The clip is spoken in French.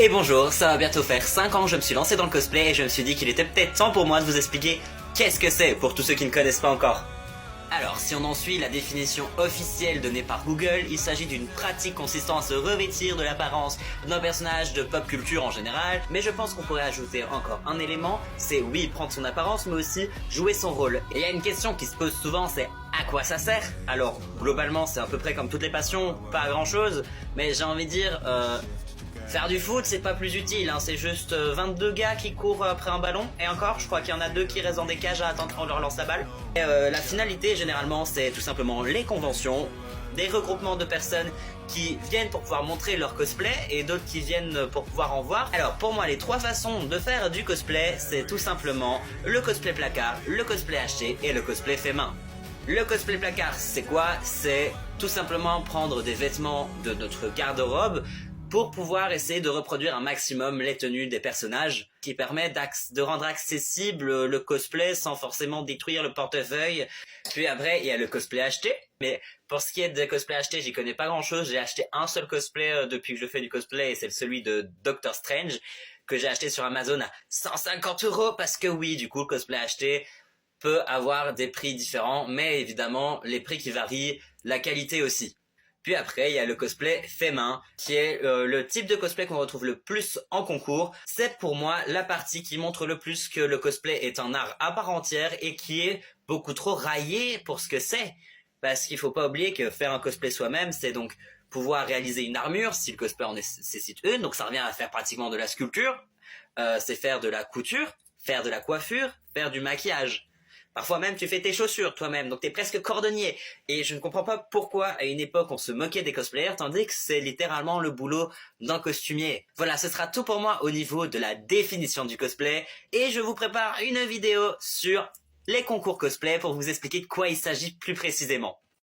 Et bonjour, ça va bientôt faire 5 ans que je me suis lancé dans le cosplay et je me suis dit qu'il était peut-être temps pour moi de vous expliquer qu'est-ce que c'est pour tous ceux qui ne connaissent pas encore. Alors, si on en suit la définition officielle donnée par Google, il s'agit d'une pratique consistant à se revêtir de l'apparence d'un personnage de pop culture en général, mais je pense qu'on pourrait ajouter encore un élément, c'est oui prendre son apparence, mais aussi jouer son rôle. Et il y a une question qui se pose souvent, c'est à quoi ça sert? Alors, globalement, c'est à peu près comme toutes les passions, pas grand chose, mais j'ai envie de dire, faire du foot, c'est pas plus utile, hein. C'est juste 22 gars qui courent après un ballon, et encore, je crois qu'il y en a 2 qui restent dans des cages à attendre qu'on leur lance la balle. Et, la finalité, généralement, c'est tout simplement les conventions, des regroupements de personnes qui viennent pour pouvoir montrer leur cosplay, et d'autres qui viennent pour pouvoir en voir. Alors, pour moi, les 3 façons de faire du cosplay, c'est tout simplement le cosplay placard, le cosplay acheté, et le cosplay fait main. Le cosplay placard, c'est quoi? C'est tout simplement prendre des vêtements de notre garde-robe, pour pouvoir essayer de reproduire un maximum les tenues des personnages, qui permet de rendre accessible le cosplay sans forcément détruire le portefeuille. Puis après, il y a le cosplay acheté. Mais pour ce qui est de cosplay acheté, j'y connais pas grand chose. J'ai acheté un seul cosplay depuis que je fais du cosplay, et c'est celui de Doctor Strange, que j'ai acheté sur Amazon à 150 € parce que oui, du coup, le cosplay acheté peut avoir des prix différents, mais évidemment, les prix qui varient, la qualité aussi. Puis après, il y a le cosplay fait main, qui est le type de cosplay qu'on retrouve le plus en concours. C'est pour moi la partie qui montre le plus que le cosplay est un art à part entière et qui est beaucoup trop raillé pour ce que c'est. Parce qu'il faut pas oublier que faire un cosplay soi-même, c'est donc pouvoir réaliser une armure, si le cosplay en nécessite une, donc ça revient à faire pratiquement de la sculpture, c'est faire de la couture, faire de la coiffure, faire du maquillage. Parfois même tu fais tes chaussures toi-même, donc t'es presque cordonnier. Et je ne comprends pas pourquoi à une époque on se moquait des cosplayers, tandis que c'est littéralement le boulot d'un costumier. Voilà, ce sera tout pour moi au niveau de la définition du cosplay, et je vous prépare une vidéo sur les concours cosplay pour vous expliquer de quoi il s'agit plus précisément.